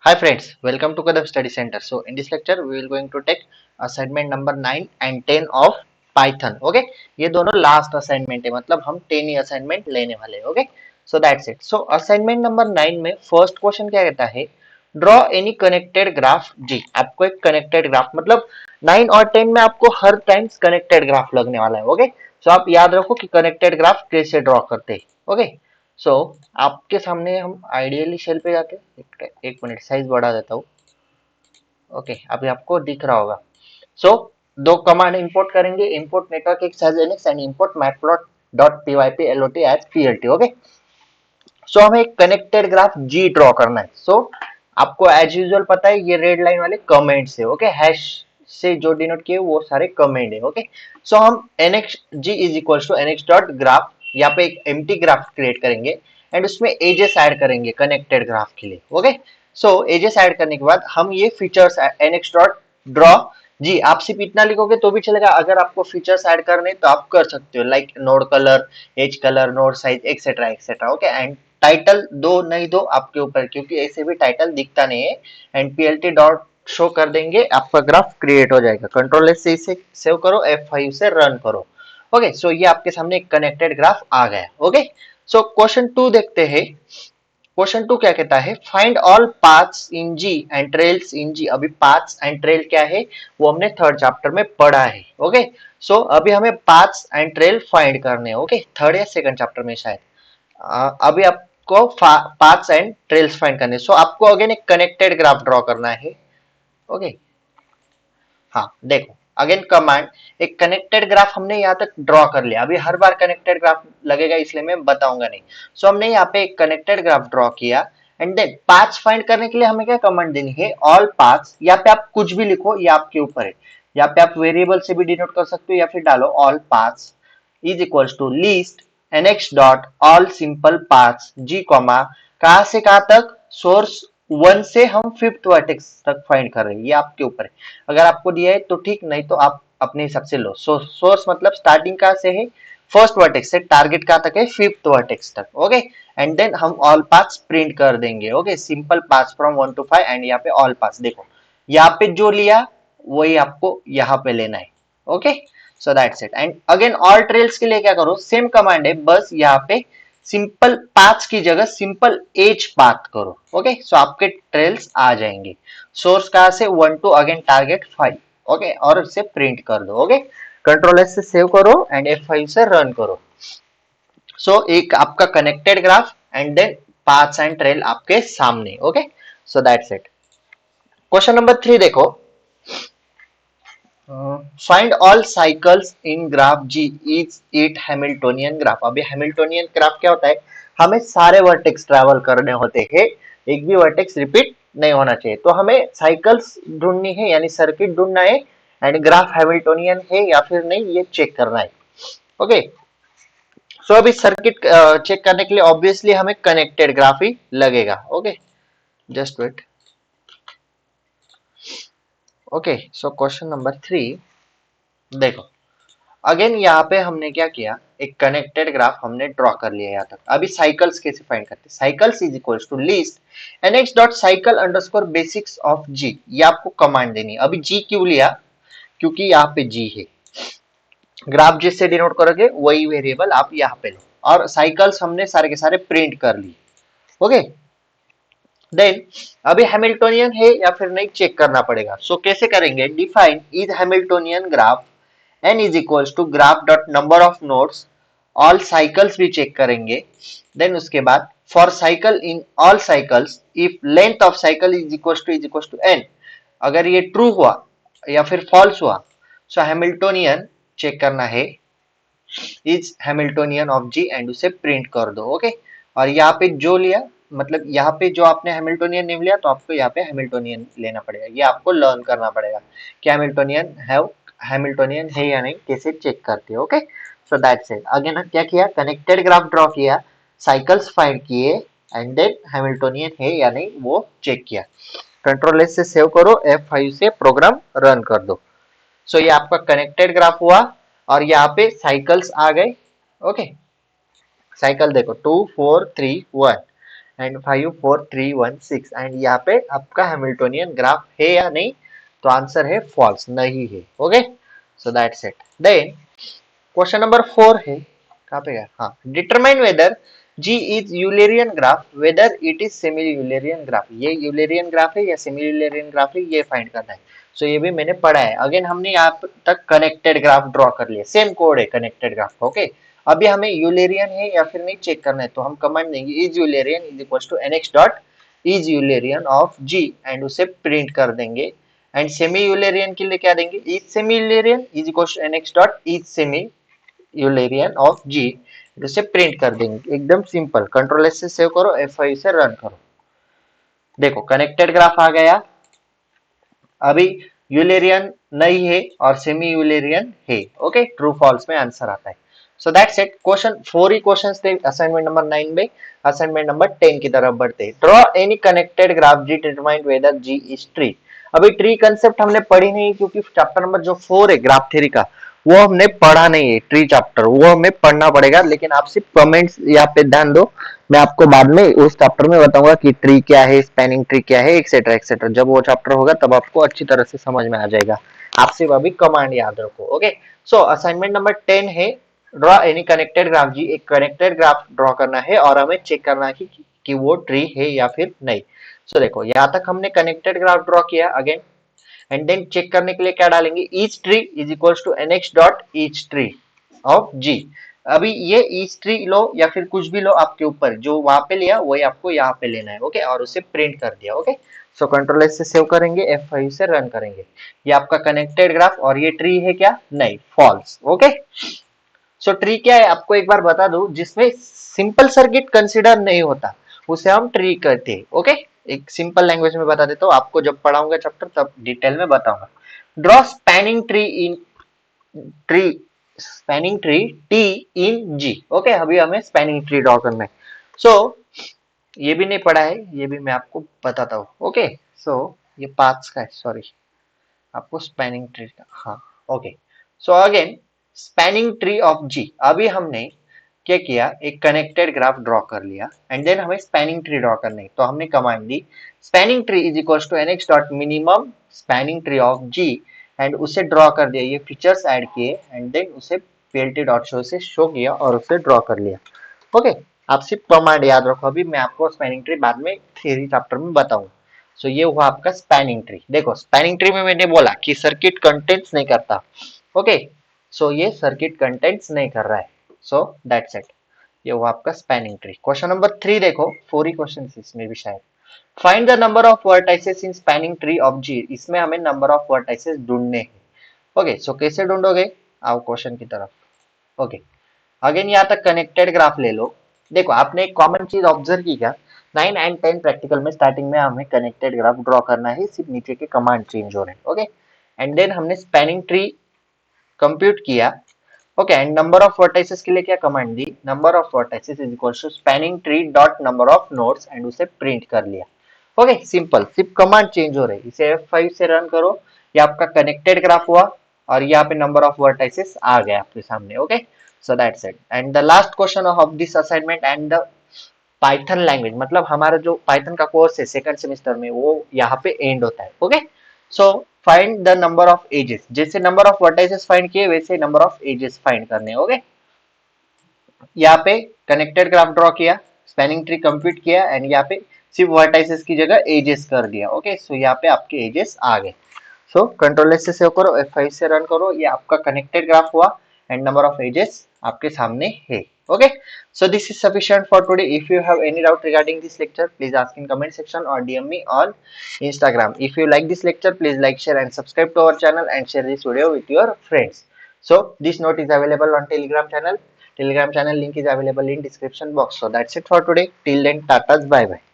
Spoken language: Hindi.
Hi friends, welcome to Kadam Study Center. So in this lecture we will going to take assignment number 9 and 10 of Python. Okay, ये दोनों last assignment है, मतलब हम 10 ही assignment लेने वाले हैं. Okay, so that's it. So assignment number 9 में first question क्या कहता है, draw any connected graph G. आपको एक connected graph मतलब 9 और 10 में आपको हर टाइम connected graph लगने वाला है. Okay, so आप याद रखो कि connected graph कैसे draw करते हैं. Okay, सो आपके सामने हम आइडियली शेल पे जाते हैं. एक मिनट साइज बढ़ा देता हूँ. ओके, अभी आपको दिख रहा होगा. सो दो कमांड इंपोर्ट करेंगे, import network x and import matplot dot PYP LOT as PLT. Okay, so हमें एक कनेक्टेड ग्राफ जी ड्रॉ करना है. सो आपको एज यूजुअल पता है ये रेड लाइन वाले कमेंट्स है. ओके, हैश से जो डिनोट किए वो सारे कमेंट है. ओके, सो हम nx g is equal to nx dot graph, यहाँ पे एक एम्प्टी ग्राफ क्रिएट करेंगे एंड उसमें एजेस ऐड करेंगे कनेक्टेड ग्राफ के लिए. ओके, सो एजेस ऐड करने के बाद हम ये फीचर्स nx डॉट ड्रॉ जी, आप सिर्फ इतना लिखोगे तो भी चलेगा. अगर आपको फीचर्स ऐड करने तो आप कर सकते हो, like node colour, edge colour, node size etcetera etcetera. Okay, and title दो नहीं दो आपके ऊपर, क्योंकि ऐसे भी टाइटल दिखता नहीं है. एंड पीएलटी डॉट शो कर देंगे, आपका ग्राफ क्रिएट हो जाएगा. कंट्रोल एस से इसे सेव करो, F5 से रन करो. ओके, सो ये आपके सामने एक कनेक्टेड ग्राफ आ गया. ओके, सो क्वेश्चन 2 देखते हैं. क्वेश्चन 2 क्या कहता है, find all paths in G and trails in G. अभी पाथ्स एंड ट्रेल क्या है वो हमने थर्ड चैप्टर में पढ़ा है. ओके, सो अभी हमें पाथ्स एंड ट्रेल फाइंड करने हैं. ओके, थर्ड या सेकंड चैप्टर में शायद. अभी आपको पाथ्स एंड ट्रेल्स फाइंड करने. सो आपको अगेन एक कनेक्टेड ग्राफ ड्रॉ करना है. ओके, हाँ देखो, अगेन कमांड, एक कनेक्टेड ग्राफ हमने यहाँ तक ड्रॉ कर लिया. अभी हर बार कनेक्टेड ग्राफ लगेगा इसलिए मैं बताऊंगा नहीं. सो हमने यहाँ पे एक कनेक्टेड ग्राफ ड्रॉ किया एंड देन पाथ्स फाइंड करने के लिए हमें क्या कमांड देनी है, ऑल पाथ्स. यहाँ पे आप कुछ भी लिखो, ये आपके ऊपर है. यहाँ पे आप वेरिएबल से भी डिनोट कर सकते हो या फिर डालो all paths is equal to list nx dot all simple paths G comma, कहां से कहां तक, सोर्स 1 से हम 5th वर्टेक्स तक फाइंड कर रहे हैं. ये आपके ऊपर है, अगर आपको दिया है तो ठीक, नहीं तो आप अपने हिसाब से लो. सोर्स मतलब स्टार्टिंग कहां से है, फर्स्ट वर्टेक्स से, टारगेट कहां तक है, 5th वर्टेक्स तक. ओके, एंड देन हम ऑल पाथ्स प्रिंट कर देंगे. Okay, simple paths from 1 to 5 and यहाँ पे ऑल पाथ्स. देखो यहाँ पे जो लिया वही आपको यहाँ पे लेना है. Okay, so that's it. And again all trails के लिए क्या करो, सेम कमांड है, बस यहाँ पे सिंपल पाथ्स की जगह सिंपल एज पाथ करो. ओके, सो आपके ट्रेल्स आ जाएंगे. सोर्स कहां से, 1 to अगेन टारगेट 5. ओके, और इसे प्रिंट कर दो. ओके, कंट्रोल एस से सेव करो एंड F5 से रन करो. सो एक आपका connected graph and then paths and trail आपके सामने. Okay, so that's it. Question number 3 देखो, find all cycles in graph G is it Hamiltonian graph. अभी हैमिल्टोनियन ग्राफ क्या होता है, हमें सारे वर्टेक्स ट्रैवल करने होते हैं, एक भी वर्टेक्स रिपीट नहीं होना चाहिए. तो हमें साइकिल्स ढूंढनी है, यानी सर्किट ढूंढना है, एंड ग्राफ हैमिल्टोनियन है या फिर नहीं ये चेक करना है. ओके, सो अभी सर्किट चेक करने के लिए ऑब्वियसली हमें कनेक्टेड ग्राफ ही लगेगा. Okay, just wait. Okay, so question number 3 देखो, अगेन यहाँ पे हमने क्या किया, एक कनेक्टेड ग्राफ हमने ड्रॉ कर लिया यहाँ तक. अभी साइकिल्स कैसे फाइंड करते हैं, cycles is equal to list nx dot cycle underscore basics of G. ये आपको कमांड देनी है. अभी जी क्यों लिया, क्योंकि यहाँ पे जी है. ग्राफ जिससे डिनोट करोगे वही वेरिएबल आप यहाँ पे लो. और साइकिल्स हमने सारे के सारे प्रिंट कर लिए. ओके, देन अभी हैमिल्टोनियन है या फिर नहीं चेक करना पड़ेगा. सो कैसे करेंगे, define is Hamiltonian graph n is equals to graph dot number of nodes, all cycles भी चेक करेंगे. देन उसके बाद for cycle in all cycles if length of cycle is equals to n, अगर ये ट्रू हुआ या फिर फॉल्स हुआ, सो हैमिल्टोनियन चेक करना है, is Hamiltonian of G and उसे प्रिंट कर दो. ओके, और यहाँ पे जो लिया, मतलब यहाँ पे जो आपने हैमिल्टोनियन नेम लिया तो आपको यहाँ पे हैमिल्टोनियन लेना पड़ेगा. ये आपको लर्न करना पड़ेगा कि हैमिल्टोनियन है या नहीं, कैसे चेक करते हो. Okay, so that's it. Again क्या किया, कनेक्टेड ग्राफ ड्रॉ किया, साइकिल्स फाइंड किए एंड देन हैमिल्टोनियन है या नहीं वो चेक किया. कंट्रोल एस से सेव करो, F5 से प्रोग्राम रन कर दो. सो ये आपका कनेक्टेड ग्राफ हुआ और यहाँ पे साइकिल्स आ गए. ओके, साइकिल देखो 2 4 3 1 एंड 5 4 3 1 6 एंड यहाँ पे आपका हैमिल्टोनियन ग्राफ है या नहीं, तो आंसर है फॉल्स, नहीं है। Okay, so that's it. Then question number 4 है, कहाँ पे गया, हाँ, determine whether G is Eulerian graph whether it is semi Eulerian graph. ये यूलेरियन ग्राफ है या सेमी यूलेरियन ग्राफ है, ये फाइंड करना है। सो ये भी मैंने पढ़ा है। अगेन हमने यहाँ तक कनेक्टेड ग्राफ ड्रॉ कर लिया, सेम कोड है कनेक्टेड ग्राफ। ओके, अभी हमें यूलेरियन है या फिर नहीं चेक करना है, तो हम कमांड देंगे is Eulerian is equal to nx dot is Eulerian of G and उसे प्रिंट कर देंगे। एंड सेमी यूलेरियन के लिए क्या देंगे, is semi Eulerian is equal to nx dot is semi Eulerian of G, उसे प्रिंट कर देंगे। एकदम सिंपल। कंट्रोल एस से सेव करो, F5 से रन करो। देखो कनेक्टेड ग्राफ आ गया। अभी यूलेरियन नहीं है और सेमी यूलेरियन है। ओके, ट्रू फॉल्स में आंसर आता है। So that's it. क्वेश्चन 4 ही क्वेश्चंस थे असाइनमेंट नंबर 9 में। असाइनमेंट नंबर 10 की तरफ बढ़ते। Draw any connected graph G determine whether G is tree. अभी ट्री कंसेप्ट हमने पढ़ी नहीं, क्योंकि चैप्टर नंबर जो 4 है ग्राफ थ्योरी का, वो हमने पढ़ा नहीं है। ट्री चैप्टर वो हमें पढ़ना पड़ेगा, लेकिन आप सिर्फ कमेंट्स यहाँ पे ध्यान दो। मैं आपको बाद में उस चैप्टर में बताऊंगा कि ट्री क्या है, स्पैनिंग ट्री क्या है, एक्सेट्रा एक्सेट्रा। जब वो चैप्टर होगा तब आपको अच्छी तरह से समझ में आ जाएगा। आप सिर्फ अभी कमांड याद रखो। ओके, सो असाइनमेंट नंबर 10 है ड्रॉ एनी कनेक्टेड ग्राफ जी। एक कनेक्टेड ग्राफ ड्रॉ करना है और हमें चेक करना है कि वो ट्री है या फिर नहीं। सो देखो यहाँ तक हमने कनेक्टेड ग्राफ ड्रॉ किया। अगेन एंड देन चेक करने के लिए क्या डालेंगे, is tree is equals to nx dot is tree of G. अभी ये ईच ट्री लो या फिर कुछ भी लो, आपके ऊपर, जो वहां पे लिया वही आपको यहाँ पे लेना है। ओके, और उसे प्रिंट कर दिया। ओके, सो कंट्रोल एस से सेव करेंगे, F5 से रन करेंगे। ये आपका कनेक्टेड ग्राफ और ये ट्री है क्या, नहीं, फॉल्स। ओके, सो ट्री क्या है आपको एक बार बता दूं, जिसमें सिंपल सर्किट कंसिडर नहीं होता उसे हम ट्री कहते हैं। ओके, एक सिंपल लैंग्वेज में बता देता हूँ, आपको जब पढ़ाऊंगा चैप्टर तब डिटेल में बताऊंगा। Draw spanning tree in tree spanning tree T in G. Okay, अभी हमें स्पैनिंग ट्री ड्रॉ करना है। सो ये भी नहीं पढ़ा है, ये भी मैं आपको बताता हूँ। ओके, सो ये पाथ्स का है, सॉरी, आपको स्पैनिंग ट्री का, हाँ। Okay, so again spanning tree of G. अभी हमने क्या किया, एक कनेक्टेड ग्राफ ड्रॉ कर लिया एंड देन हमें स्पैनिंग ट्री ड्रॉ करनी है, तो हमने कमांड दी spanning tree is equal to nx dot minimum spanning tree of G and उसे ड्रॉ कर दिया। ये फीचर्स ऐड किए एंड देन उसे plt डॉट शो से शो किया और उसे ड्रॉ कर लिया। ओके, आप सिर्फ कमांड याद रखो। अभी मैं आपको स्पैनिंग ट्री बाद में थ्योरी चैप्टर में बताऊंगा। सो ये हुआ आपका स्पैनिंग ट्री। देखो स्पैनिंग ट्री में मैंने बोला कि सर्किट कंटेंट्स नहीं करता। ओके, सो ये सर्किट कंटेंट्स नहीं कर रहा है। सो दैट्स इट, ये हुआ आपका स्पैनिंग ट्री। क्वेश्चन नंबर 3 देखो, 4 ही क्वेश्चन इसमें भी शायद। Find the number of vertices in spanning tree of G. इसमें हमें नंबर ऑफ वर्टाइसेस ढूंढने हैं। ओके, सो कैसे ढूंढोगे, आओ क्वेश्चन की तरफ। ओके, अगेन यहाँ तक कनेक्टेड ग्राफ ले लो। देखो आपने एक कॉमन चीज ऑब्जर्व की क्या, 9 एंड 10 प्रैक्टिकल में स्टार्टिंग में हमें कनेक्टेड ग्राफ ड्रॉ करना है, सिर्फ नीचे के कमांड चेंज हो रहे हैं। ओके, एंड देन हमने स्पैनिंग ट्री कंप्यूट किया। Okay, and number of vertices के लिए क्या कमांड दी, number of vertices is equal to spanning tree dot number of nodes and उसे प्रिंट कर लिया। ओके, सिंपल, सिर्फ कमांड चेंज हो रहे, इसे F5 से रन करो। ये आपका कनेक्टेड ग्राफ हुआ और यहाँ पे नंबर ऑफ वर्टाइसेस आ गया आपके सामने। Okay, so that's it. And the last question of this assignment and the Python language, मतलब हमारा जो पाइथन का कोर्स है सेकंड सेमेस्टर में, वो यहाँ पे एंड होता है। Okay, so find the number of edges. जैसे नंबर ऑफ वर्टाइसेस फाइंड किए वैसे नंबर ऑफ एजेस फाइंड करने। ओके, यहाँ पे कनेक्टेड ग्राफ ड्रॉ किया, स्पैनिंग ट्री कंप्यूट किया एंड यहाँ पे सिर्फ वर्टाइसेस की जगह एजेस कर दिया। ओके, सो यहाँ पे आपके एजेस आ गए। सो कंट्रोल एस से सेव करो, F5 से रन करो। ये आपका कनेक्टेड ग्राफ हुआ एंड नंबर ऑफ एजेस आपके सामने है। Okay, so this is sufficient for today. If you have any doubt regarding this lecture, please ask in comment section or DM me on Instagram. If you like this lecture, please like, share and subscribe to our channel and share this video with your friends. So this note is available on Telegram channel. Telegram channel link is available in description box. So that's it for today. Till then, tatas, bye bye.